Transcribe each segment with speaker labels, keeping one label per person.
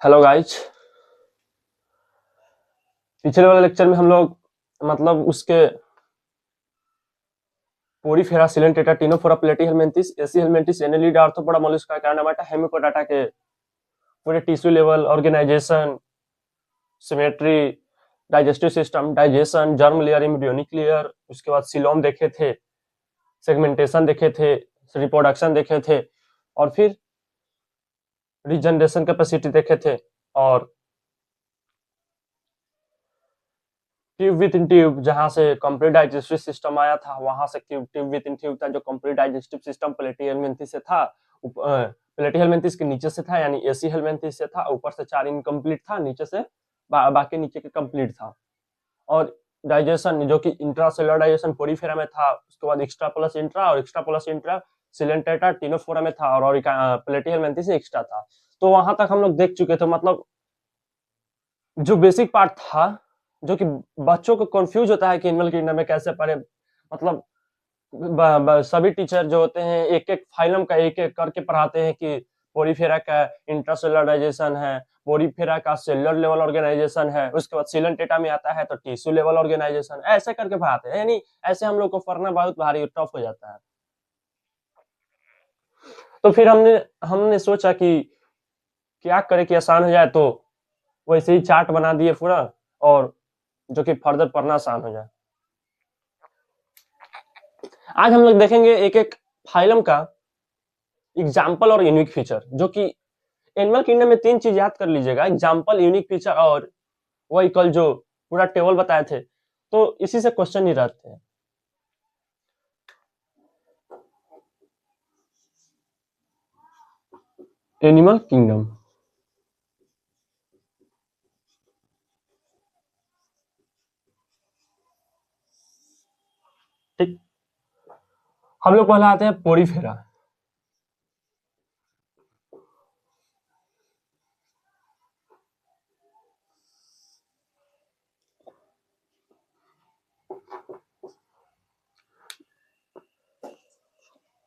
Speaker 1: Hello guys. पिछले वाले lecture में हम लोग मतलब उसके Porifera Coelenterata Ctenophora Platyhelminthes Aschelminthes Annelida Arthropoda Mollusca Echinodermata Hemichordata के पूरे tissue level organisation symmetry digestive system digestion germ layer embryonic layer उसके बाद सिलोम देखे थे, सेगमेंटेशन देखे थे, रिप्रोडक्शन देखे थे और फिर रिजनरेशन कैपेसिटी देखे थे और ट्यूब विद इन ट्यूब जहां से कंप्लीट डाइजेस्टिव सिस्टम आया था वहां से ट्यूब विद इन ट्यूब था जो कंप्लीट डाइजेस्टिव सिस्टम प्लेटीहेलमिन्थिस से था, प्लेटीहेलमिन्थिस के नीचे से था यानी एसी हेलमिन्थिस से था, ऊपर से 4 इनकम्प्लीट था, नीचे से बाकी नीचे के कंप्लीट था। और डाइजेशन जो कि इंट्रासेलुलर डाइजेशन पोरीफेरा में था, उसके बाद एक्स्ट्रा प्लस इंट्रा और extra plus intra Coelenterata Ctenophora में था और प्लेटीहेलमिन्थिस एक्स्ट्रा था। तो वहां तक हम लोग देख चुके थे। मतलब जो बेसिक पार्ट था जो कि बच्चों को कंफ्यूज होता है कि एनिमल किंगडम में कैसे पढ़े, मतलब सभी टीचर जो होते हैं एक एक फाइलम का एक एक करके पढ़ाते हैं कि पोरीफेरा का इंट्रासेलुलर डाइजेशन है, पोरीफेरा का सेलुलर लेवल ऑर्गेनाइजेशन है, उसके बाद सिलेंटेटा में आता है तो टिश्यू लेवल ऑर्गेनाइजेशन, ऐसे करके पढ़ाते हैं। यानी ऐसे हम लोग को पढ़ना बहुत भारी टफ हो जाता है। तो फिर हमने सोचा कि क्या करें कि आसान हो जाए, तो वैसे ही चार्ट बना दिए पूरा और जो कि फर्दर पढ़ना आसान हो जाए। आज हम लोग देखेंगे एक एक फाइलम का एग्जाम्पल और यूनिक फीचर, जो कि एनिमल किंगडम में 3 चीज याद कर लीजिएगा, एग्जाम्पल, यूनिक फीचर और वही कल जो पूरा टेबल बताए थे, तो इसी से क्वेश्चन ही रहते हैं। एनिमल किंगडम ठीक, हम लोग पहले आते हैं पोरीफेरा।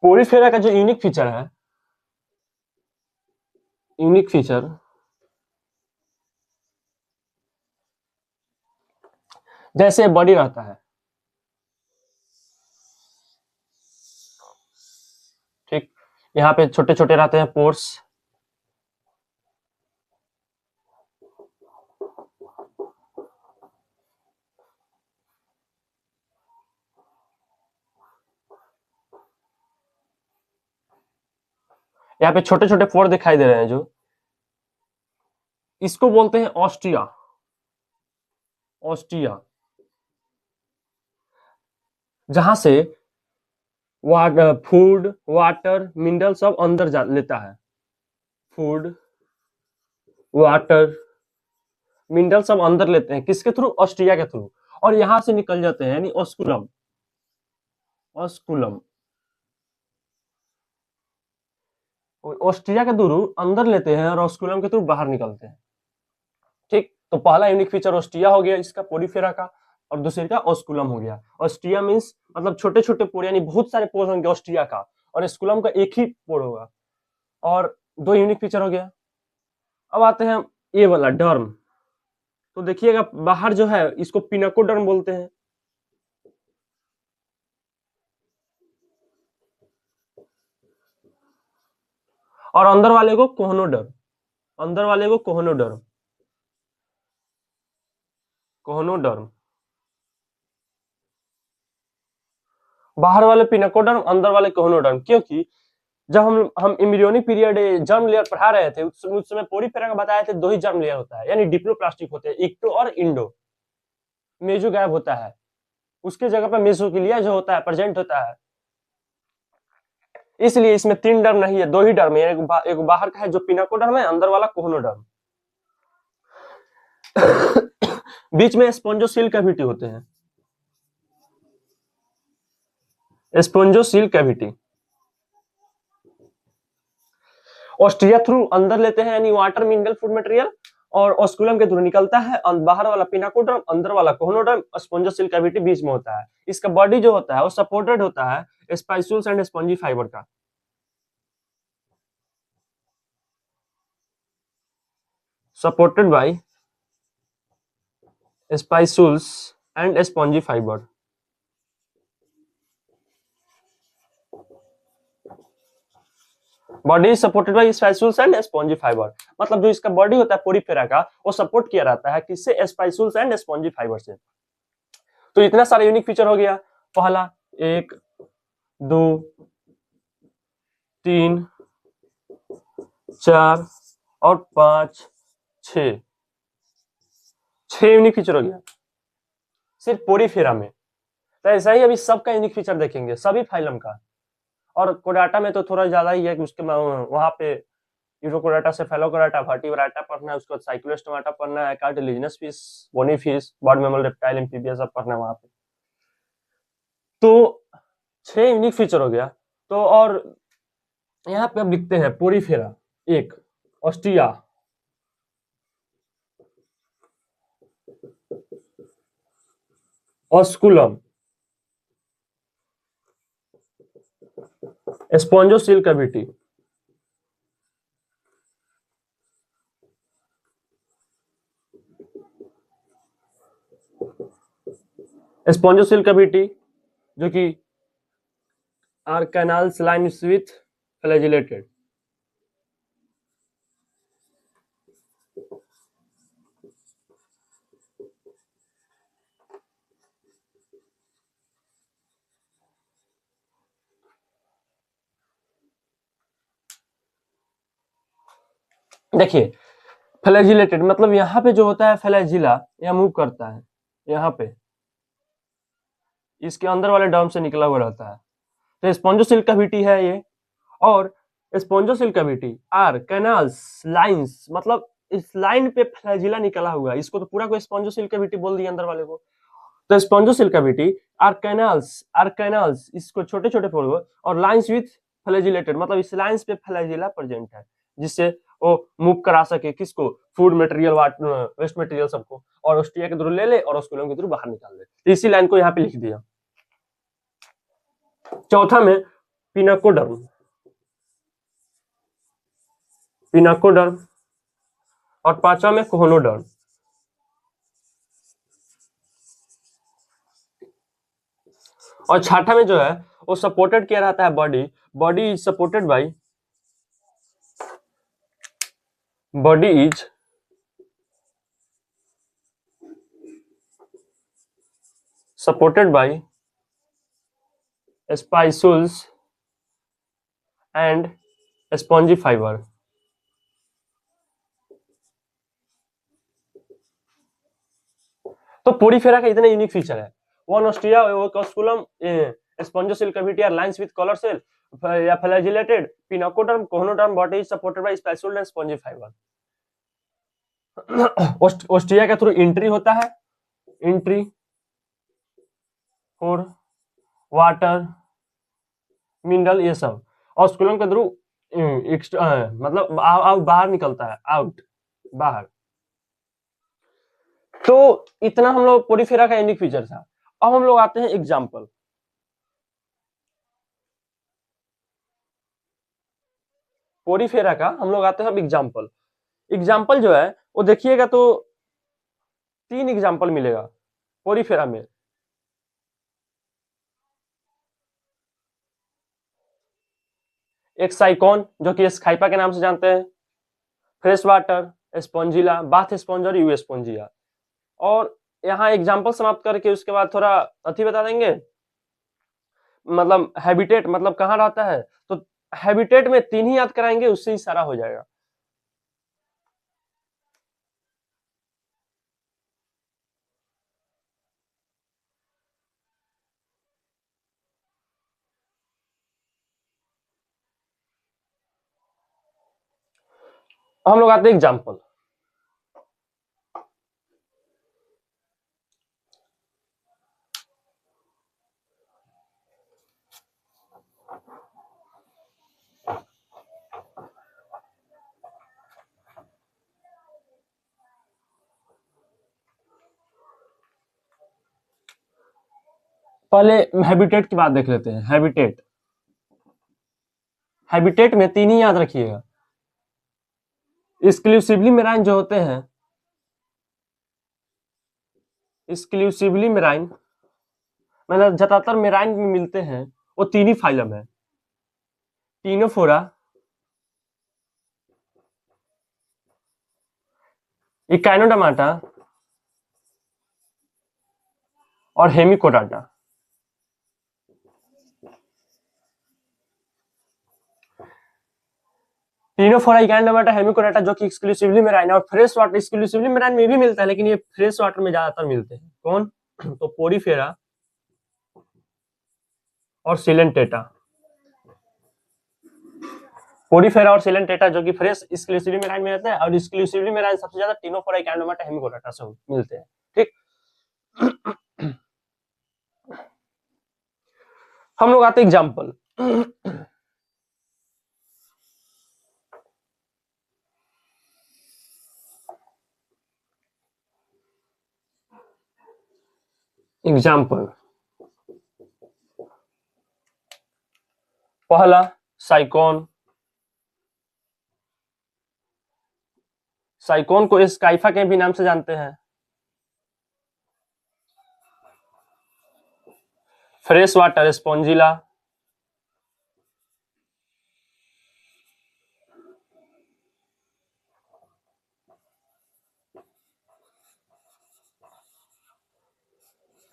Speaker 1: पोरीफेरा का जो यूनिक फीचर है, यूनिक फीचर जैसे बॉडी रहता है, ठीक, यहाँ पे छोटे छोटे रहते हैं पोर्स, यहाँ पे छोटे छोटे पोर दिखाई दे रहे हैं, जो इसको बोलते हैं ऑस्टिया। ऑस्टिया जहां से फूड वाटर मिनरल सब अंदर जा लेता है, फूड वाटर मिनरल सब अंदर लेते हैं, किसके थ्रू? ऑस्ट्रिया के थ्रू, और यहां से निकल जाते हैं, यानी ऑस्कुलम। ऑस्कुलम ऑस्ट्रिया के थ्रू अंदर लेते हैं और ऑस्कुलम के थ्रू बाहर निकलते हैं, ठीक। तो पहला यूनिक फीचर ऑस्ट्रिया हो गया इसका पोरीफेरा का, और दूसरे का ऑस्कुलम हो गया। ऑस्ट्रिया मींस मतलब छोटे छोटे पोर, यानी बहुत सारे पोर होंगे ऑस्ट्रिया का, और एस्कुलम का एक ही पोर होगा, और 2 यूनिक फीचर हो गया। अब आते हैं ये वाला डर्म। तो देखिएगा बाहर जो है इसको पिनाकोडर्म बोलते हैं, और अंदर वाले को कोहनोडर्म, अंदर वाले को कोहनोडर्म, कोहनोडर्म, बाहर वाले पिनाकोडर्म, अंदर वाले कोहनोडर्म। क्योंकि जब हम एम्ब्रियोनिक पीरियड जर्म लेयर पढ़ा रहे थे उस समय पोरीफेरा का बताए थे 2 ही जर्म लेयर होता है, यानी डिप्लोप्लास्टिक होते हैं, इक्टो और इंडो। मेजो गायब होता है, उसके जगह पर मेसोकिलिया जो होता है प्रेजेंट होता है, इसलिए इसमें 3 डर्म नहीं है, 2 ही डर्म है। एक बाहर का है जो पिनाकोडर्म है, अंदर वाला कोहनोडर्म। बीच में स्पॉन्जोसील कैविटी होते हैं, स्पॉन्जोसील कैविटी। ऑस्ट्रिया थ्रू अंदर लेते हैं, यानी वाटर मिनरल फूड मटेरियल, और ऑस्कुलम के थ्रू निकलता है, बाहर वाला पिनाकोडर्म, अंदर वाला कोहनोडर्म, स्पॉन्जोसील कैविटी बीच में होता है। इसका बॉडी जो होता है वो सपोर्टेड होता है स्पाइसूल्स एंड स्पंजी फाइबर का। Supported by spicules and spongy fibre. Body is supported by spicules and spongy fibre, मतलब जो इसका बॉडी होता है पोरीफेरा का, वो सपोर्ट किया रहता है किससे? स्पाइसूल्स एंड स्पॉन्जी फाइबर से। तो इतना सारा यूनिक फीचर हो गया। पहला 1 2 3 4 और 5 6 यूनिक फीचर हो गया सिर्फ पोरीफेरा में। तो ऐसा ही अभी सबका यूनिक फीचर देखेंगे, सभी फाइलम का। और कोडाटा में तो थोड़ा ज्यादा ही है कि उसके वहां पे यूरोकोडाटा से फेलोकोडाटा, वर्टिब्राटा पढ़ना है, उसके बाद साइक्लोस्टोमाटा पढ़ना है, cartilaginous fish, bony fish, bird mammal, reptile, amphibia सब पढ़ना है वहां पे। तो 6 यूनिक फीचर हो गया। तो और यहाँ पे अब लिखते हैं पोरीफेरा, एक ostia, osculum, spongocoel cavity, spongocoel cavity जो कि are canals lines with flagellated. देखिए फ्लैजिलेटेड मतलब यहाँ पे जो होता है फ्लैजिला, यह मूव करता है यहाँ पे, इसके अंदर वाले डर्म से निकला हुआ रहता है। तो स्पॉन्जोसिल कैविटी है ये। और spongocoel cavity are canals lines, मतलब इस लाइन पे फ्लैजिला निकला हुआ है, इसको तो पूरा को स्पॉन्जोसिल कैविटी बोल दिया अंदर वाले को। तो स्पॉन्जोसिल कैविटी आर कैनाल्स इसको छोटे छोटे फोड़, और लाइंस विथ फ्लैजिलेटेड मतलब इस लाइंस पे फ्लैजिला प्रेजेंट है, जिससे वो मूव करा सके किसको? फूड मटेरियल, वेस्ट मटेरियल सबको, और ऑस्ट्रिया के थ्रू ले ले और ऑस्कुलम के थ्रू बाहर निकाल ले। तो इसी लाइन को यहाँ पे लिख दिया। चौथा में पिनाकोडर्म, और पांचवा में कोहोनोडर्म। और छठा में जो है वो सपोर्टेड किया रहता है body is supported by spicules and spongy fibre. तो पोरीफेरा का इतना यूनिक फीचर है, one ostia, osculum, spongocoel cavity are lines with collar cell या flagellated, pinacoderm, choanoderm, body is supported by spicule and spongy fibre. Ostia के through entry होता है, entry for water mineral ये सब। Osculum के through मतलब बाहर निकलता है, आउट बाहर। तो इतना हम लोग पोरीफेरा का यूनिक फीचर था। अब हम लोग आते हैं एग्जाम्पल। पोरीफेरा का हम लोग आते हैं अब एग्जाम्पल। एग्जाम्पल जो है वो देखिएगा तो 3 एग्जाम्पल मिलेगा पोरीफेरा में। एक साइकोन जो कि स्काइपा के नाम से जानते हैं, fresh water, Spongilla, bath sponge और यू स्पॉन्जिया। और यहाँ एग्जाम्पल समाप्त करके उसके बाद थोड़ा अथी बता देंगे, मतलब हैबिटेट मतलब कहाँ रहता है। तो हैबिटेट में 3 ही याद कराएंगे, उससे ही सारा हो जाएगा। हम लोग आते हैं एग्जाम्पल। पहले हैबिटेट की बात देख लेते हैं। हैबिटेट में 3 ही याद रखिएगा, एक्सक्लूसिवली मेराइन जो होते हैं, एक्सक्लूसिवली मेराइन मतलब ज्यादातर मेराइन में मिलते हैं, वो तीन ही फाइलम है, टीनोफोरा, इकाइनोडर्माटा और हेमिकोडाटा। टीनोफोरा, इकाइनोडर्माटा, हेमिकोडाटा जो कि एक्सक्लूसिवली मेराइन और फ्रेश वाटर एक्सक्लूसिवली मेराइन में भी मिलता है, लेकिन ये फ्रेश वाटर में ज्यादातर मिलते हैं। कौन? तो पोरीफेरा और सिलेंटेटा, पोरीफेरा और सिलेंटेटा जो कि फ्रेश एक्सक्लूसिवली मेराइन में रहते हैं, और एक्सक्लूसिवली मेराइन सबसे ज्यादा टीनोफोरा, इकाइनोडर्माटा, हेमिकोडाटा से मिलते हैं। ठीक, हम लोग आते एग्जाम्पल। एग्जाम्पल पहला साइकोन, साइकोन को स्काइफा के भी नाम से जानते हैं। Fresh water Spongilla,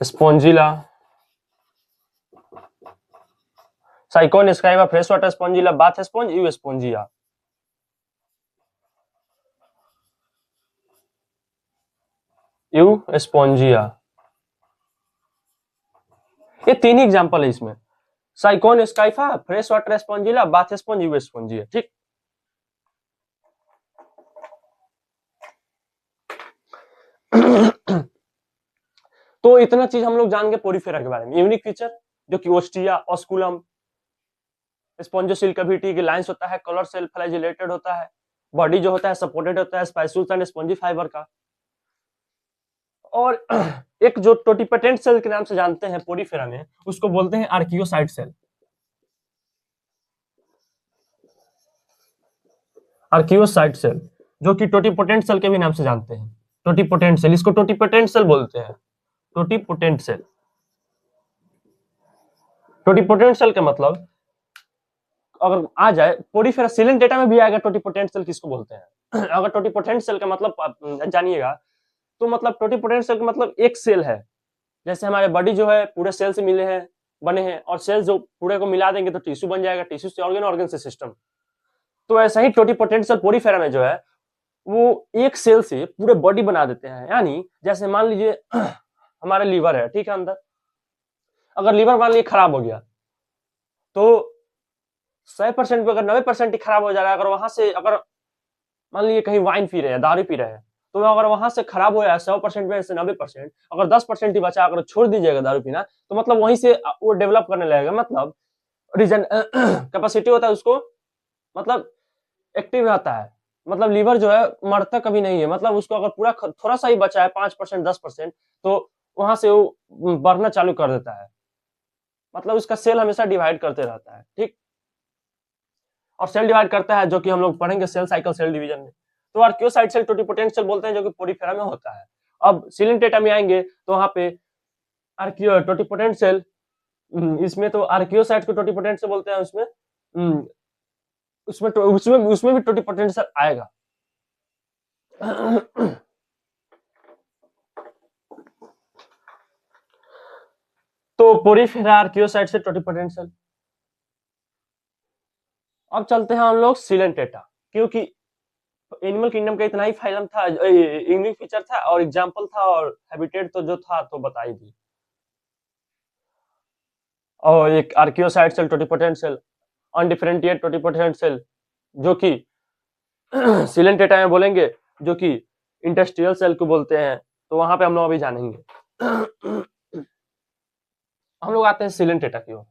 Speaker 1: Spongilla, Sycon, Scypha, fresh water Spongilla, bath sponge, Euspongia. Euspongia, ये तीन ही एग्जांपल है इसमें, Sycon, Scypha, fresh water Spongilla, bath sponge, Euspongia. ठीक, तो इतना चीज हम लोग जान गए पोरीफेरा के बारे में। यूनिक फीचर जो कि ओस्टिया, ऑस्कुलम, स्पॉन्जोसिल कैविटी की लाइंस होता है, कलर सेल फ्लैजिलेटेड होता है, बॉडी जो होता है सपोर्टेड होता है स्पाइसूल्स एंड स्पॉन्जी फाइबर का, और एक जो टोटिपोटेंट सेल के नाम से जानते हैं पोरीफेरा में, उसको बोलते हैं आर्कियोसाइट सेल। आर्कियोसाइट सेल जो कि टोटिपोटेंट सेल के भी नाम से जानते हैं, टोटिपोटेंट सेल, इसको टोटिपोटेंट सेल बोलते हैं, टोटिपोटेंट सेल। टोटिपोटेंट सेल का मतलब अगर आ जाए पोरीफेरा सिलेंट डेटा में भी आएगा, टोटिपोटेंट सेल किसको बोलते हैं। अगर टोटिपोटेंट सेल का मतलब जानिएगा तो मतलब टोटिपोटेंट सेल का मतलब एक सेल है, जैसे हमारे बॉडी जो है पूरे सेल से मिले हैं, बने हैं, और सेल जो पूरे को मिला देंगे तो टिश्यू बन जाएगा, टिश्यू से ऑर्गन, ऑर्गन से सिस्टम। तो ऐसा ही टोटिपोटेंट सेल पोरीफेरा में जो है वो एक सेल से पूरे बॉडी बना देते हैं। यानी जैसे मान लीजिए हमारा लीवर है, ठीक है, अंदर अगर लीवर मान लीजिए खराब हो गया तो 100% पे अगर 90% ही खराब हो जा रहा है, अगर वहां से अगर मान लीजिए कहीं वाइन पी रहे हैं, दारू पी रहे हैं, तो अगर वहां से खराब हो जाए 100% में से 90%, अगर 10% ही बचा, अगर छोड़ दीजिएगा दारू पीना, तो मतलब वहीं से वो डेवलप करने लगेगा, मतलब रीजन कैपेसिटी होता है उसको, मतलब एक्टिव रहता है, मतलब लीवर जो है मरता कभी नहीं है, मतलब उसको अगर पूरा थोड़ा सा ही बचा है 5% 10%, तो वहां से वो बढ़ना चालू कर देता है, मतलब उसका सेल हमेशा डिवाइड करते रहता है। ठीक, और सेल डिवाइड करता है जो कि हम लोग पढ़ेंगे सेल साइकिल, सेल डिवीजन में। तो आर्कियोसाइट सेल टोटिपोटेंट सेल बोलते हैं जो कि पोरीफेरा में होता है। अब सिलेंट डेटा में आएंगे तो वहां पे आर्कियो टोटिपोटेंट सेल, इसमें तो आर्कियोसाइट को टोटिपोटेंट सेल बोलते हैं, उसमें उसमें भी टोटिपोटेंट सेल आएगा। तो पोरीफेरा, आर्कियोसाइट से टोटिपोटेंट सेल। अब चलते हैं हम लोग सिलेंट डेटा, क्योंकि एनिमल किंगडम का इतना ही फाइलम था, यूनिक फीचर था और एग्जांपल था, और हैबिटेट तो जो था तो बता ही दी। और एक archaeocyte cell totipotent cell, undifferentiate totipotent cell जो कि सिलेंट डेटा में बोलेंगे, जो कि इंडस्ट्रियल सेल को बोलते हैं, तो वहां पे हम लोग अभी जानेंगे। हम लोग आते हैं सिलेंट डेटा की ओर।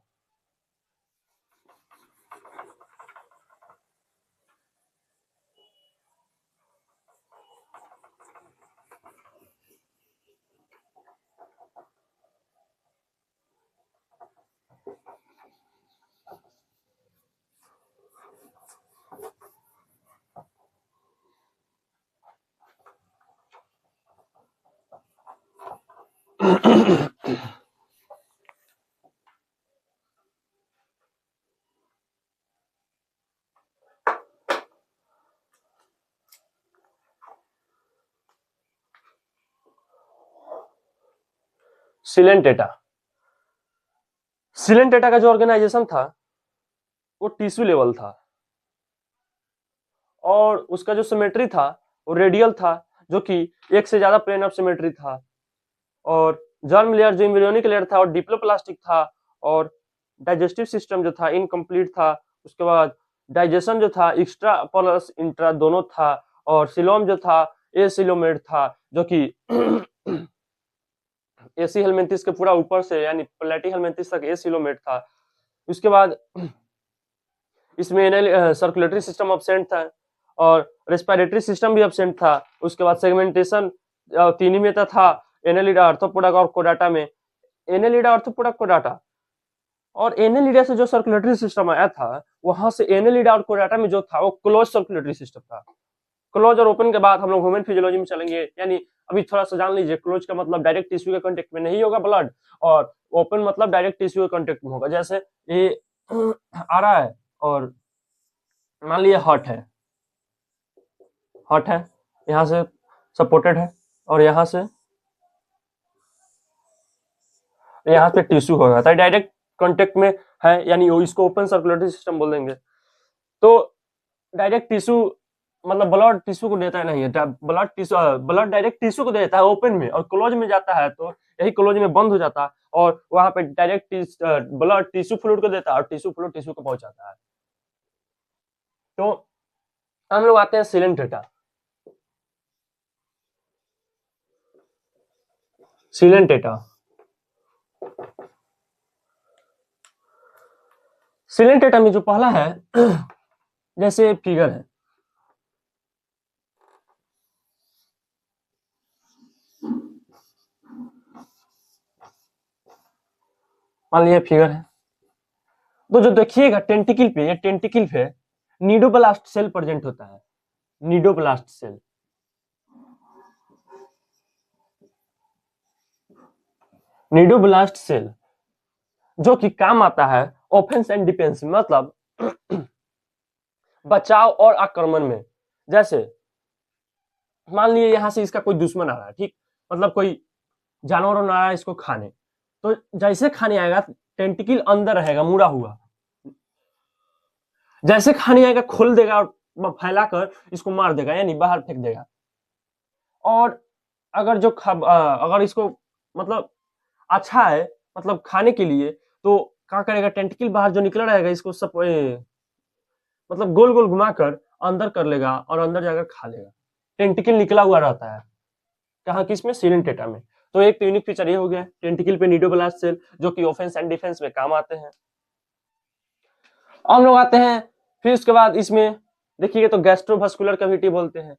Speaker 1: सिलेंटेटा। सिलेंटेटा का जो ऑर्गेनाइजेशन था वो टिश्यू लेवल था और उसका जो सिमेट्री था वो रेडियल था, जो कि एक से ज्यादा प्लेन ऑफ सिमेट्री था, और जर्म लेयर जो एम्ब्रियोनिक लेयर था और डिप्लोप्लास्टिक था, और डाइजेस्टिव सिस्टम जो था इनकम्प्लीट था। उसके बाद डाइजेशन जो था एक्स्ट्रा प्लस इंट्रा दोनों था, और सिलोम जो था एसिलोमेट था, जो कि एसी हेलमिंथिस के पूरा ऊपर से यानी प्लेटी हेलमिंथिस तक एसिलोमेट था। उसके बाद इसमें सर्कुलेटरी सिस्टम एब्सेंट था और रेस्पिरेटरी सिस्टम भी एब्सेंट था। उसके बाद सेगमेंटेशन तीन ही में था, एनेलिडा, आर्थ्रोपोडा और कोडाटा में। एनेलिडा, आर्थ्रोपोडा, कोडाटा, और एनेलिडा से जो सर्कुलेटरी सिस्टम आया था वहां से एनेलिडा और कोडाटा में जो था वो क्लोज सर्कुलेटरी सिस्टम था। क्लोज और ओपन के बाद हम लोग ह्यूमन फिजियोलॉजी में चलेंगे, यानी अभी थोड़ा सा जान लीजिए। क्लोज का मतलब डायरेक्ट टिश्यू के कांटेक्ट में नहीं होगा ब्लड, और ओपन मतलब डायरेक्ट टिश्यू के कांटेक्ट में होगा। जैसे ये आ रहा है और मान लीजिए हॉट है, हॉट है, यहाँ से सपोर्टेड है और यहाँ पे टिश्यू होगा, तो डायरेक्ट कांटेक्ट में है, यानी इसको ओपन सर्कुलेटरी सिस्टम बोल देंगे। तो डायरेक्ट टिश्यू मतलब ब्लड टिश्यू को देता है, नहीं ब्लड डायरेक्ट टिश्यू को देता है ओपन में, और क्लोज में जाता है तो यही क्लोज में बंद हो जाता है, और वहां पे डायरेक्ट ब्लड टिश्यू फ्लूइड को देता है और टिश्यू फ्लूइड टिश्यू को पहुंचाता है। तो हम लोग आते हैं सिलेंटेटा। सिलेंटेटा सिलेंटेटा में जो पहला है जैसे फिगर है, मान लीजिए फिगर है, तो जो देखिएगा टेंटिकल पे, ये टेंटिकल पे नीडोब्लास्ट सेल प्रेजेंट होता है। नीडोब्लास्ट सेल, नीडोब्लास्ट सेल जो कि काम आता है ऑफेंस एंड डिफेंस, मतलब बचाव और आक्रमण में। जैसे मान लीजिए यहाँ से इसका कोई दुश्मन आ रहा है, ठीक, मतलब कोई जानवर आ रहा है इसको खाने, तो जैसे खाने आएगा टेंटिकल अंदर रहेगा मुड़ा हुआ, जैसे खाने आएगा खोल देगा और फैलाकर इसको मार देगा, यानी बाहर फेंक देगा। और अगर अगर इसको मतलब अच्छा है, मतलब खाने के लिए, तो क्या करेगा, टेंटिकल बाहर जो निकला रहेगा इसको सब मतलब गोल गोल घुमाकर अंदर कर लेगा और अंदर जाकर खा लेगा। टेंटिकल निकला हुआ रहता है, कहाँ, किसमें, सिलेंटेटा में। तो एक तो यूनिक फीचर ये हो गया टेंटिकल पे नीडोब्लास्ट सेल, जो कि ऑफेंस एंड डिफेंस में काम आते हैं। हम लोग आते हैं फिर उसके बाद इसमें देखिए तो गैस्ट्रोवास्कुलर कैविटी बोलते हैं।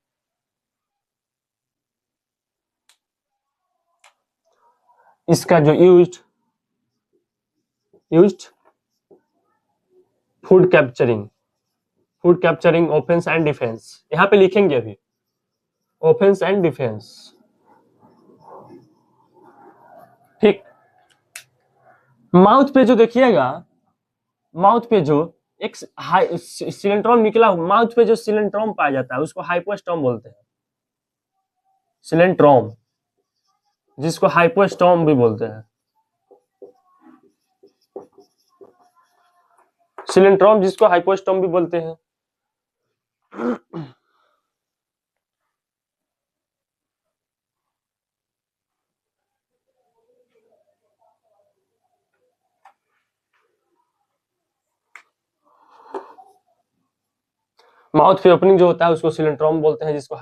Speaker 1: इसका जो used food capturing offence and defence, यहाँ पे लिखेंगे अभी ऑफेंस एंड डिफेंस, ठीक। माउथ पे जो देखिएगा, माउथ पे जो एक सिलेंट्रोम निकला, माउथ पे जो सिलेंट्रोम पाया जाता है उसको हाइपोस्टोम बोलते हैं। सिलेंट्रोम, जिसको हाइपोस्टोम भी बोलते हैं, सिलेंट्रोम जिसको हाइपोस्टोम भी बोलते हैं। माउथ पे ओपनिंग जो होता है उसको सिलेंट्रोम बोलते हैं, जिसको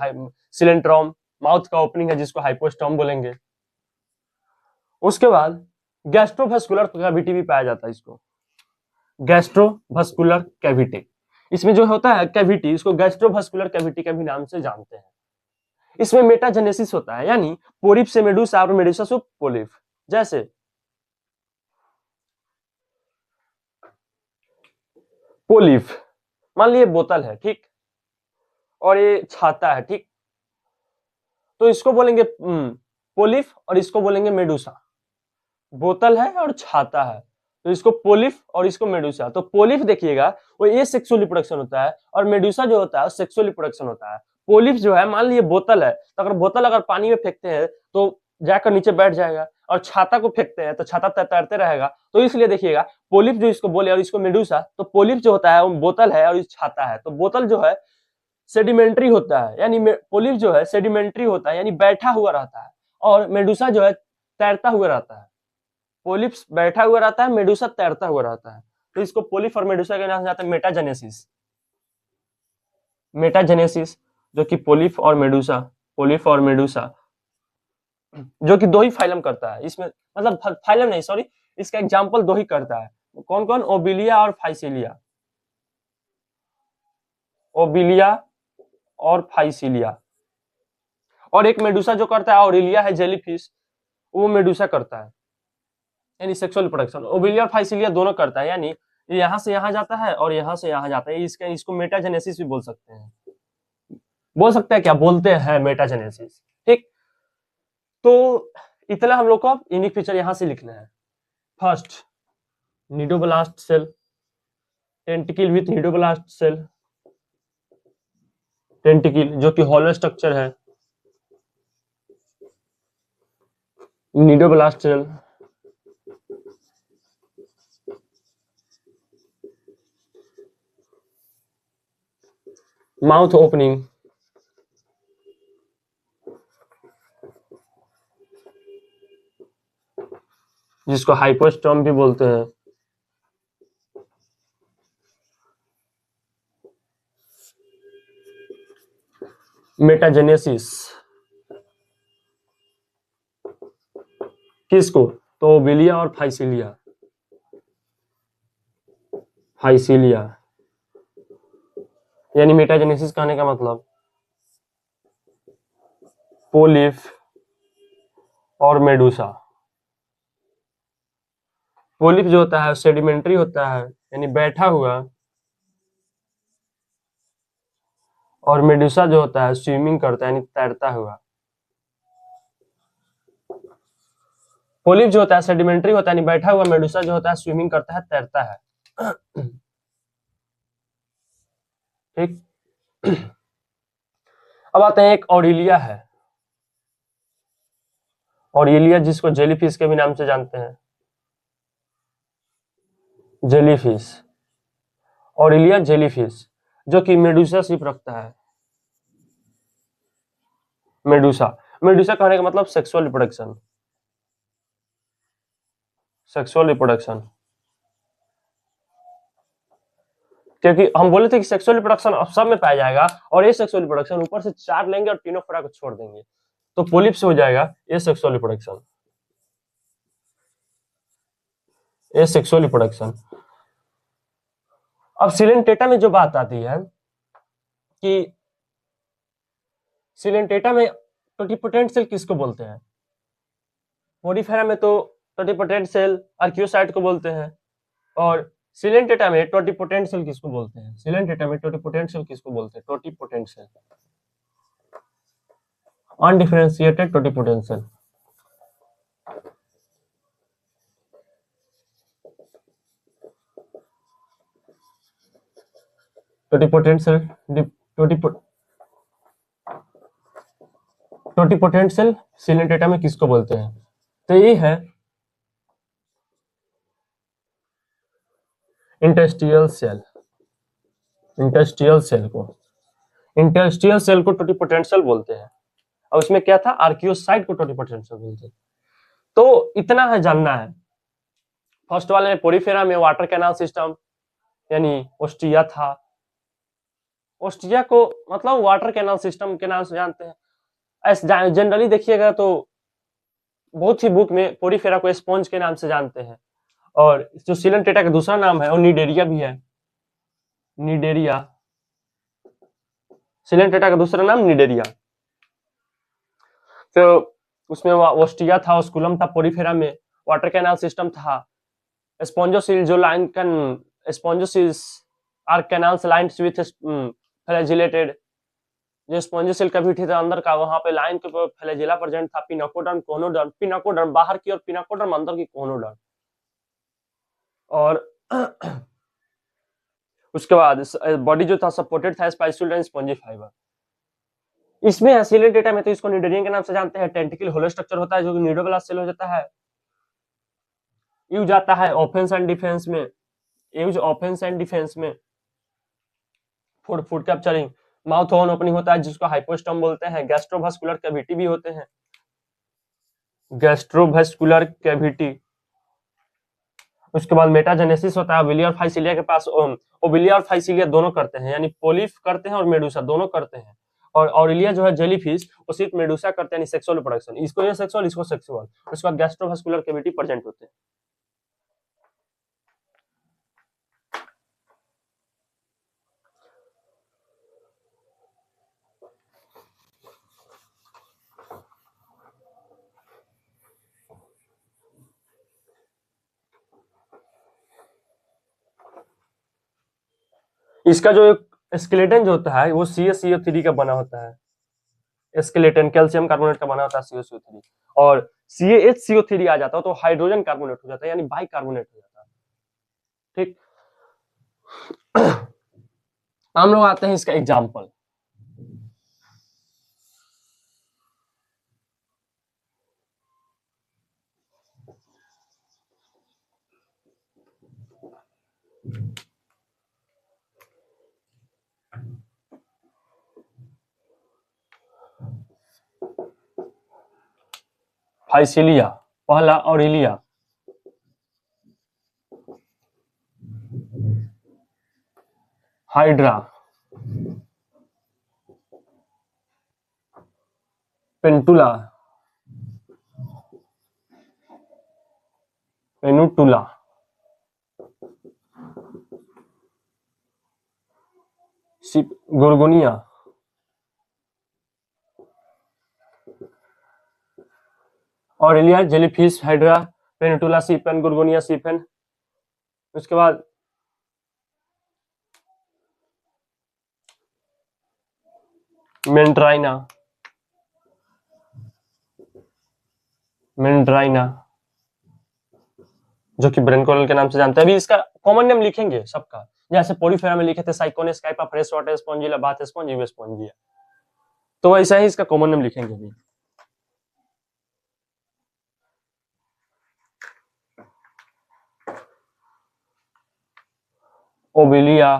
Speaker 1: सिलेंट्रोम माउथ का ओपनिंग है, जिसको हाइपोस्टोम बोलेंगे। उसके बाद गैस्ट्रोवास्कुलर कैविटी भी पाया जाता है, इसको गैस्ट्रोवास्कुलर कैविटी, इसमें जो होता है कैविटी, इसको गैस्ट्रोवास्कुलर कैविटी के भी नाम से जानते हैं। इसमें मेटाजेनेसिस होता है, यानी पोलिप से मेडुसा और मेडुसा से पोलिप। जैसे पोलिप, मान लीजिए बोतल है, ठीक, और ये छाता है, ठीक, तो इसको बोलेंगे पोलिफ और इसको बोलेंगे मेडूसा। बोतल है और छाता है, तो इसको पोलिफ और इसको मेडूसा। तो पोलिफ देखिएगा वो ये सेक्सुअल रिप्रोडक्शन होता है, और मेडूसा जो होता है सेक्सुअल रिप्रोडक्शन होता है। पोलिफ जो है, मान लीजिए बोतल है, तो अगर बोतल अगर पानी में फेंकते हैं तो जाकर नीचे बैठ जाएगा, और छाता को फेंकते हैं तो छाता तैरते रहेगा। तो इसलिए देखिएगा पोलिफ जो इसको बोले और इसको मेडूसा, तो पोलिफ जो होता है वो बोतल है और इस छाता है। तो बोतल जो है सेडिमेंट्री होता है, यानी पोलिफ जो है सेडिमेंट्री होता है, यानी बैठा हुआ रहता है, और मेडूसा जो है तैरता हुआ रहता है। पोलिप्स बैठा हुआ रहता है, मेडूसा तैरता हुआ रहता है। तो इसको पोलिफ और मेडूसा के नाम से जाता है मेटाजेनेसिस। मेटाजेनेसिस, जो कि पोलिफ और मेडूसा, पोलिफ और मेडूसा, जो कि दो ही फाइलम करता है इसमें, मतलब फाइलम नहीं, सॉरी, इसका एग्जांपल दो ही करता है। कौन कौन? ओबिलिया और फाइसिलिया। ओबिलिया और फाइसिलिया। और एक मेडूसा जो करता है ऑरिलिया है, जेलीफिश, वो मेडूसा करता है, यानी सेक्सुअल रिप्रोडक्शन। ओबिलिया और फाइसिलिया दोनों करता है, यानी यहां से यहां जाता है और यहां से यहां जाता है। इसको मेटाजेनेसिस भी बोल सकते हैं। बोल सकते हैं क्या? बोलते हैं मेटाजेनेसिस। ठीक, तो इतना हम लोग को अब यूनिक फीचर यहां से लिखना है। First, cnidoblast cell, tentacle with cnidoblast cell, tentacle जो कि हॉलो स्ट्रक्चर है, निडोब्लास्ट सेल, माउथ ओपनिंग, जिसको हाइपोस्टोम भी बोलते हैं, मेटाजेनेसिस, किसको? तो ओबिलिया और फाइसिलिया, फाइसिलिया, यानी मेटाजेनेसिस कहने का मतलब पोलिफ और मेडूसा। पोलिप जो होता है सेडिमेंट्री होता है, यानी बैठा हुआ, और मेडूसा जो होता है स्विमिंग करता है, यानी तैरता हुआ। पोलिप जो होता है सेडिमेंट्री होता है, यानी बैठा हुआ। मेडूसा जो होता है स्विमिंग करता है, तैरता है। ठीक, अब आते हैं एक ऑरिलिया है। ऑरिलिया जिसको जेलीफिश के भी नाम से जानते हैं, जेलीफिश, ऑरिलिया जेलीफिश, जो कि मेडूसा शिप रखता है। मेडूसा, मेडूसा कहने का मतलब सेक्सुअल रिप्रोडक्शन, सेक्सुअल रिप्रोडक्शन, क्योंकि हम बोले थे कि सेक्सुअल रिप्रोडक्शन सब में पाया जाएगा, और ये सेक्सुअल रिप्रोडक्शन ऊपर से 4 लेंगे और तीनों फ्रा को छोड़ देंगे, तो पोलिप से हो जाएगा ये सेक्सुअल रिप्रोडक्शन, ये सेक्सुअल रिप्रोडक्शन। अब सिलेंटेटा में जो बात आती है कि सिलेंटेटा में टोटिपोटेंट सेल किसको बोलते हैं? पोडिफेरा में तो टोटिपोटेंट सेल आर्कियोसाइट को बोलते हैं, और सिलेंटेटा में टोटिपोटेंट सेल किसको बोलते हैं? सिलेंटेटा में टोटिपोटेंट सेल किसको बोलते हैं? Totipotent cell, undifferentiated totipotent cell. Totipotent cell, totipotent cell coelenterata में किसको बोलते हैं? तो ये है इंटरस्टिशियल सेल, इंटरस्टिशियल सेल को, इंटरस्टिशियल सेल को टोटिपोटेंट सेल बोलते हैं, और उसमें क्या था? आर्कियोसाइट को टोटिपोटेंट सेल बोलते हैं। तो इतना है जानना है। फर्स्ट वाले में पोरिफेरा में वाटर कैनाल सिस्टम, यानी ओस्टिया था। ओस्टिया को मतलब वाटर कैनाल सिस्टम के नाम से जानते हैं। ऐसे जनरली देखिएगा तो बहुत ही बुक में पोरिफेरा को स्पॉन्ज के नाम से जानते हैं, और जो सिलेंटेटा का दूसरा नाम है वो निडेरिया भी है, निडेरिया। सिलेंटेटा का दूसरा नाम निडेरिया। तो उसमें ओस्टिया था, ओस्कुलम था, पोरिफेरा में वाटर कैनाल सिस्टम था, स्पॉन्जोसिल जो line can spongocoels are canals lines with flagellated जो स्पॉन्जी सेल कैविटी था अंदर का, वहां पे लाइन के ऊपर फ्लैजेला प्रेजेंट था, पिनाकोडर्म, कोनोडर्म, पिनाकोडर्म बाहर की और पिनाकोडर्म अंदर की कोनोडर्म। और उसके बाद बॉडी जो था सपोर्टेड था स्पाइसुल एंड स्पॉन्जी फाइबर। इसमें एसिलेट डेटा में तो इसको निडोरियन के नाम से जानते हैं। टेंटिकल होलो स्ट्रक्चर होता है जो कि न्यूडोब्लास्ट सेल हो जाता है। यूज आता है ऑफेंस एंड डिफेंस में, यूज ऑफेंस एंड डिफेंस में। Food food capturing, mouth own opening होता है जिसको हाइपोस्टम बोलते हैं। गैस्ट्रोवास्कुलर कैविटी भी होते हैं, गैस्ट्रोवास्कुलर कैविटी। उसके बाद मेटाजेनेसिस होता है। ओविलिया और फाइसिलिया के पास ओविलिया और फाइसिलिया दोनों करते हैं, यानी पोलिप करते हैं और मेडुसा दोनों करते हैं। और ऑरिलिया जो है जेलीफिश, वो सिर्फ मेडुसा करते हैं, यानी सेक्सुअल रिप्रोडक्शन। इसको ये सेक्सुअल, इसको सेक्सुअल। उसके बाद गैस्ट्रोवास्कुलर कैविटी प्रेजेंट होते हैं। इसका जो स्केलेटन जो होता है वो CaCO3 का बना होता है। स्केलेटन कैल्शियम कार्बोनेट का बना होता है CaCO3, और CaHCO3 आ जाता है तो हाइड्रोजन कार्बोनेट हो जाता है, यानी बाई कार्बोनेट हो जाता है। ठीक। हम लोग आते हैं इसका एग्जाम्पल। फाइसिलिया, पहला Aurelia, Hydra, Pennatula, Pennatula, Gorgonia, Aurelia, jellyfish, Hydra, Pennatula, sea pen, Gorgonia, sea pen. उसके बाद मेंड्राइना, मेंड्राइना जो कि ब्रेन कोरल के नाम से जानते हैं। अभी इसका कॉमन नेम लिखेंगे सबका, जैसे पोलीफेरा में लिखे थे Sycones, Scypha, fresh water Spongilla, bath sponge, Euspongia, तो वैसा ही इसका कॉमन नेम लिखेंगे अभी। ओबिलिया।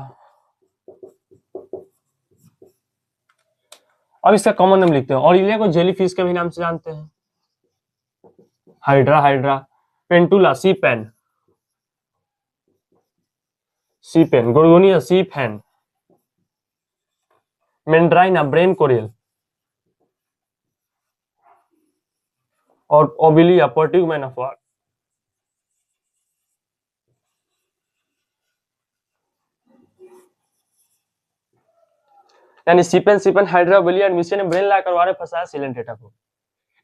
Speaker 1: अब इसका कॉमन नेम लिखते हैं। ऑरिलिया को जेलीफिश के भी नाम से जानते हैं। Hydra, Hydra, Pennatula, sea pen, sea pen, Gorgonia, sea pen, Meandrina, brain coral, और ओबिलिया, पर्ट्यूगमैन ऑफ वार। यानी सीपेन, सीपेन, हाइड्रा, ओबिलिया और मिशन ने ब्रेन ला करवाने फंसाया सिलेंट डेटा को।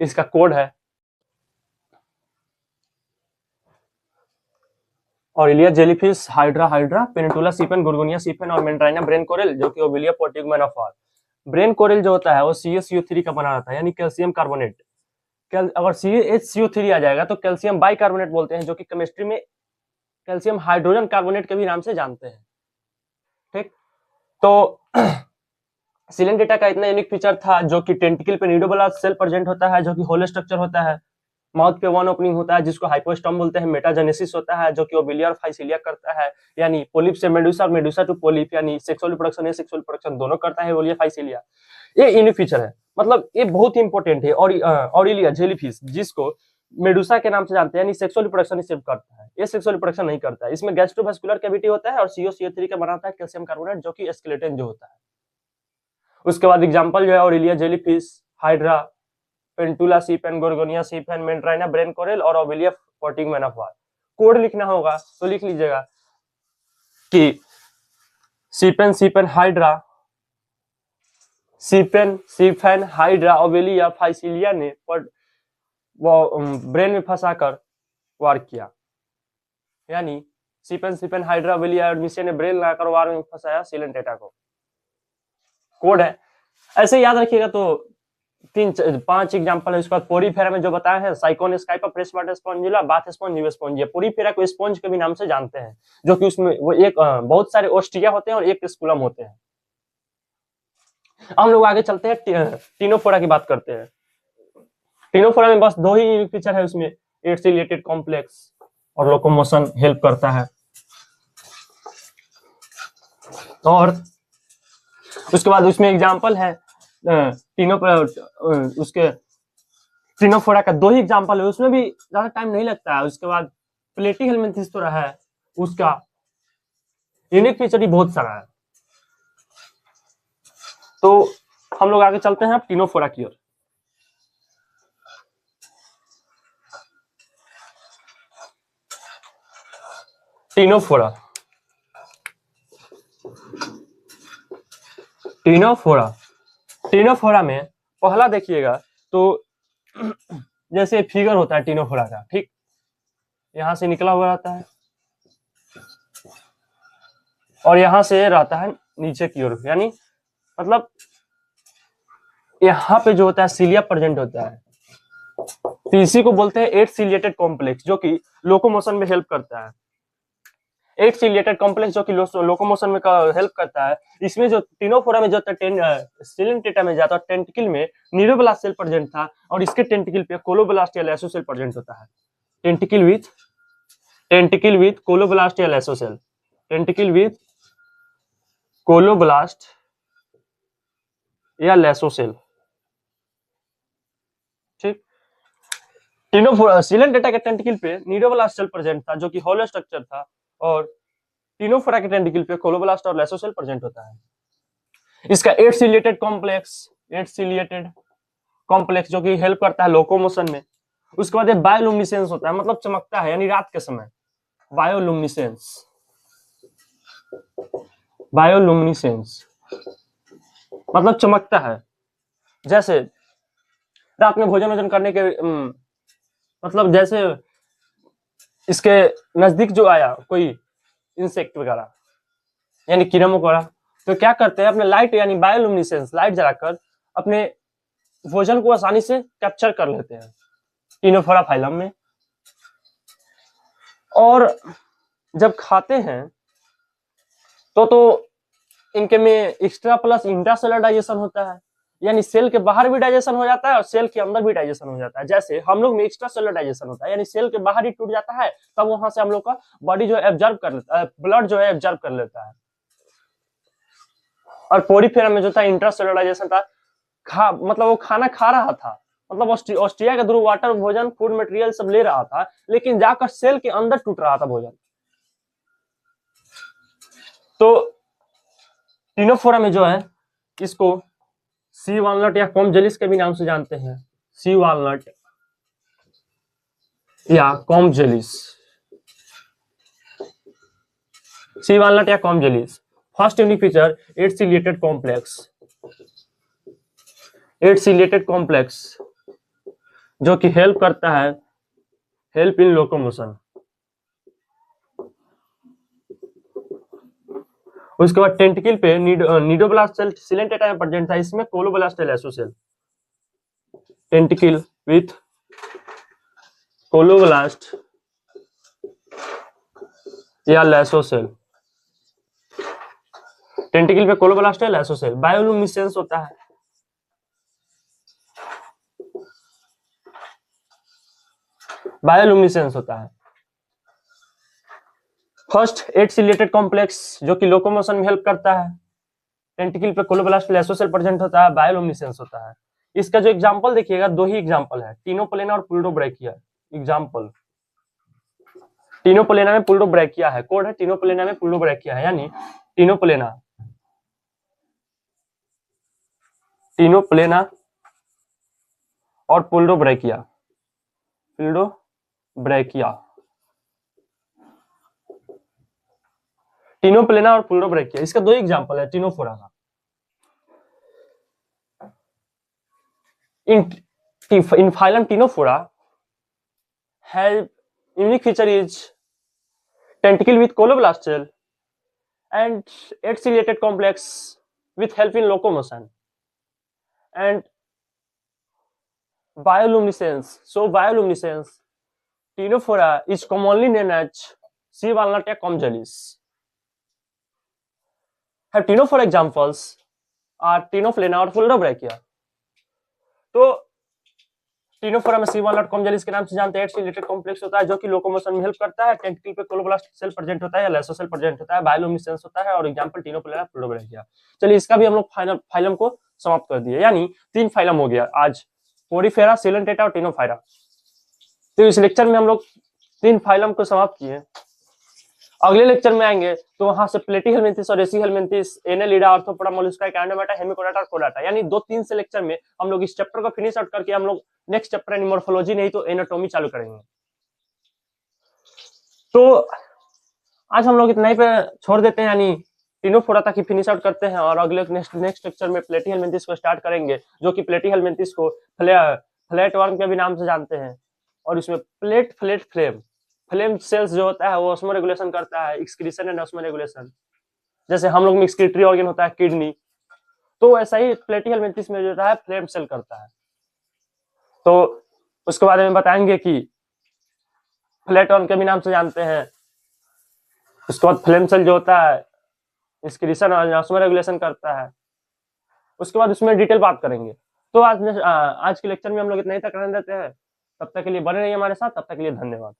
Speaker 1: इसका कोड है Aurelia, jellyfish, Hydra, Hydra, Pennatula, sea pen, Gorgonia, sea pen और मेंड्राइना, ब्रेन कोरल जो कि Obelia, Portuguese man of war. Brain coral जो होता है वो CaCO3 का बना रहता है, यानी कैल्शियम कार्बोनेट। अगर CaHCO3 आ जाएगा तो कैल्शियम बाइकार्बोनेट बोलते हैं, जो कि केमिस्ट्री में कैल्शियम हाइड्रोजन कार्बोनेट के भी नाम से जानते हैं। ठीक। तो सिलेंट डेटा का इतना यूनिक फीचर था, जो कि टेंटिकल पे न्यूडोबला सेल प्रेजेंट होता है, जो कि होल स्ट्रक्चर होता है। माउथ पे वन ओपनिंग होता है जिसको हाइपोस्टम बोलते हैं। मेटाजेनेसिस होता है जो कि ओबिलिया और फाइसिलिया करता है, यानी पोलिप से मेडुसा और मेडुसा टू पोलिप, यानी सेक्सुअल रिप्रोडक्शन या सेक्सुअल रिप्रोडक्शन दोनों करता है ओलिया फाइसिलिया। ये यूनिक फीचर है, मतलब ये बहुत ही इंपॉर्टेंट है। और ऑरिलिया जेलीफिश जिसको मेडुसा के नाम से जानते हैं, यानी सेक्सुअल रिप्रोडक्शन सिर्फ करता है, ये सेक्सुअल रिप्रोडक्शन नहीं करता है। इसमें गैस्ट्रोवास्कुलर कैविटी होता है और CaCO3 का बनाता है कैल्शियम कार्बोनेट, जो कि स्केलेटन जो होता है। उसके बाद एग्जांपल जो है Aurelia, jellyfish, Hydra, Pennatula, sea pen, Gorgonia, sea pen, Meandrina, brain coral और Obelia, Portuguese man of war. Code लिखना होगा तो लिख लीजिएगा कि sea pen, sea pen, Hydra, sea pen, sea pen, Hydra, Obelia, Physalia ने वो ब्रेन में फंसाकर वार किया, यानी सीपेन, सीपेन, हाइड्रा, ओबिलिया और मिशन ने ब्रेन लाकर वार में फंसाया सिलेंट डेटा को। कोड है ऐसे याद रखिएगा। तो 5 एग्जांपल है। उसके बाद पोरीफेरा में जो बताया है, Sycon Scypha, fresh water Spongilla, bath sponge, new sponge, ये पोरीफेरा को स्पॉन्ज के भी नाम से जानते हैं, जो कि उसमें वो एक बहुत सारे ओस्टिया होते हैं और एक स्कूलम होते हैं। हम लोग आगे चलते हैं, टीनोफोरा की बात करते हैं। टीनोफोरा में बस 2 ही फीचर है उसमें, एट सिलिएटेड कॉम्प्लेक्स और लोकोमोशन हेल्प करता है। और उसके बाद उसमें एग्जांपल है उसके टीनोफोरा का 2 ही एग्जांपल है, उसमें भी ज्यादा टाइम नहीं लगता है। उसके बाद प्लेटीहेलमिन्थिस तो रहा है, उसका यूनिक फीचर भी बहुत सारा है। तो हम लोग आगे चलते हैं टीनोफोरा की ओर। टीनोफोरा टीनोफोरा टीनोफोरा में पहला देखिएगा तो जैसे फिगर होता है टीनोफोरा का, ठीक, यहां से निकला हुआ रहता है और यहां से रहता है नीचे की ओर, यानी मतलब यहाँ पे जो होता है सिलिया प्रेजेंट होता है। तो इसी को बोलते हैं एट सिलिएटेड कॉम्प्लेक्स, जो कि लोकोमोशन में हेल्प करता है। एट सिलिएटेड कॉम्प्लेक्स जो कि लोकोमोशन में हेल्प करता है। इसमें जो टीनोफोरा में जो सिलेंटेटा में जाता है टेंटिकल में न्यूरोब्लास्ट सेल प्रेजेंट था, और इसके टेंटिकल पे कोलोब्लास्ट या लैसोसेल प्रेजेंट होता है। टेंटिकल विथ कोलोब्लास्ट या लैसोसेल, टेंटिकल विथ कोलोब्लास्ट या लैसोसेल, ठीक। टीनोफोरा सिलेंटेटा के टेंटिकल पे न्यूरोब्लास्ट सेल प्रेजेंट था, जो कि होलो स्ट्रक्चर था, और टीनोफोरा के टेंटिकल पे कोलोब्लास्ट और लैसोसेल प्रेजेंट होता है। इसका एट सिलिएटेड कॉम्प्लेक्स जो कि हेल्प करता है लोकोमोशन में। उसके बाद बायोलुमिनेसेंस होता है, मतलब चमकता है, यानी रात के समय बायोलुमिनेसेंस मतलब चमकता है। जैसे रात में भोजन करने के मतलब जैसे इसके नजदीक जो आया कोई इंसेक्ट वगैरह यानी कीड़ा मकोड़ा, तो क्या करते हैं, अपने लाइट यानी बायोलुमिनेसेंस लाइट जलाकर अपने भोजन को आसानी से कैप्चर कर लेते हैं टीनोफोरा फाइलम में। और जब खाते हैं तो इनके में एक्स्ट्रा प्लस इंट्रासेलुलर डाइजेशन होता है, यानी सेल के बाहर भी डाइजेशन हो जाता है और सेल के अंदर भी डाइजेशन हो जाता है। जैसे हम लोग में एक्स्ट्रा सेलुलर डाइजेशन होता है, यानी सेल के बाहर ही टूट जाता है, तब वहां से हम लोग का बॉडी जो है एब्जॉर्ब कर लेता है, ब्लड जो है एब्जॉर्ब कर लेता है। और पोरीफेरा में जो था इंट्रासेलुलर डाइजेशन था, मतलब वो खाना खा रहा था, मतलब ऑस्ट्रिया के थ्रू वाटर, भोजन, फूड मटेरियल सब ले रहा था, लेकिन जाकर सेल के अंदर टूट रहा था भोजन। तो टीनोफोरा में जो है इसको सी वालनट या कॉमजेलिस के भी नाम से जानते हैं, सी वालनट या कॉमजेलिस, सी वालनट या comb jellies. First unique feature eight ciliated complex जो कि हेल्प करता है, हेल्प इन लोकोमोशन। उसके बाद टेंटिकल पे नीडोब्लास्ट सेल सिलेंटेटा में प्रेजेंट था, इसमें कोलोब्लास्ट लैसोसेल, टेंटिकल विथ कोलोब्लास्ट या लैसोसेल, टेंटिकल पे कोलोब्लास्ट या लैसोसेल। बायोलुमिनेसेंस होता है, बायोलुमिनेसेंस होता है। फर्स्ट एट सिलिएटेड कॉम्प्लेक्स जो कि लोकोमोशन में हेल्प करता है, टेंटिकल पे कोलोब्लास्ट लैसोसेल प्रेजेंट होता है, बायोलुमिनेसेंस होता है। इसका जो एग्जांपल देखिएगा, 2 ही एग्जांपल है, टीनोप्लेना और पुल्डोब्रैकिया। एग्जांपल टीनोप्लेना में पुल्डोब्रैकिया है, कोड है टीनोप्लेना में पुल्डोब्रैकिया है, यानी टीनोप्लेना और पुल्डोब्रैकिया टीनोप्लेना और पुल्डोब्रैकिया, इसका 2 एग्जांपल है टीनोफोरा का। in phylum Ctenophora has unique feature is tentacle with coloblast cell and 8 ciliated complex with help in locomotion. and bioluminescence. So bioluminescence, ctenophora is commonly known as sea walnut या comjalis. Have ctenophora examples are ctenophlena और Fullobrachia. तो Ctenophora में सी walnut कॉमजेलिस के नाम से जानते हैं। Eight related complex होता है जो कि लोकोमोशन में हेल्प करता है। टेंटिकल पे क्लोरोब्लास्ट सेल प्रेजेंट होता है या लेसोसेल प्रेजेंट होता है। बायोलुमिनेसेंस होता है और एग्जांपल टीनोफोरा फ्लोरोब्राचिया। चलिए इसका भी हम लोग फाइलम को समाप्त कर दिए, यानी 3 फाइलम हो गया आज, पोरीफेरा, सिलेंटेटा और टिनोफाइरा। तो इस लेक्चर में हम लोग 3 फाइलम को समाप्त किए। अगले लेक्चर में आएंगे तो वहां से प्लेटीहेलमिन्थिस और एसीहेलमिन्थिस, एनेलिडा, आर्थ्रोपोडा, मोलस्का, एंडोमेटा, हेमिकोडाटा और कोडाटा, यानी 2-3 से लेक्चर में हम लोग इस चैप्टर को फिनिश आउट करके हम लोग नेक्स्ट चैप्टर यानी मॉर्फोलॉजी नहीं तो एनाटॉमी चालू करेंगे। तो आज हम लोग इतना ही पे छोड़ देते हैं, यानी टिनोफोरा तक ही फिनिश आउट करते हैं और अगले नेक्स्ट लेक्चर में प्लेटीहेलमिन्थिस को स्टार्ट करेंगे, जो कि प्लेटीहेलमिन्थिस को फ्लैट वर्म के भी नाम से जानते हैं। और इसमें फ्लेम सेल्स जो होता है वो ऑस्मो रेगुलेशन करता है, एक्सक्रीशन एंड ऑस्मो रेगुलेशन। जैसे हम लोग में एक्सक्रीटरी ऑर्गन होता है किडनी, तो ऐसा ही प्लेटीहेलमिन्थिस में जो होता है फ्लेम सेल करता है। तो उसके बारे में बताएंगे कि फ्लैट वर्म के भी नाम से जानते हैं। उसके बाद फ्लेम सेल जो होता है एक्सक्रीशन और ऑस्मो रेगुलेशन करता है, उसके बाद उसमें डिटेल बात करेंगे। तो आज के लेक्चर में हम लोग इतना ही तक रहने देते हैं। तब तक के लिए बने रहिए हमारे साथ, तब तक के लिए धन्यवाद।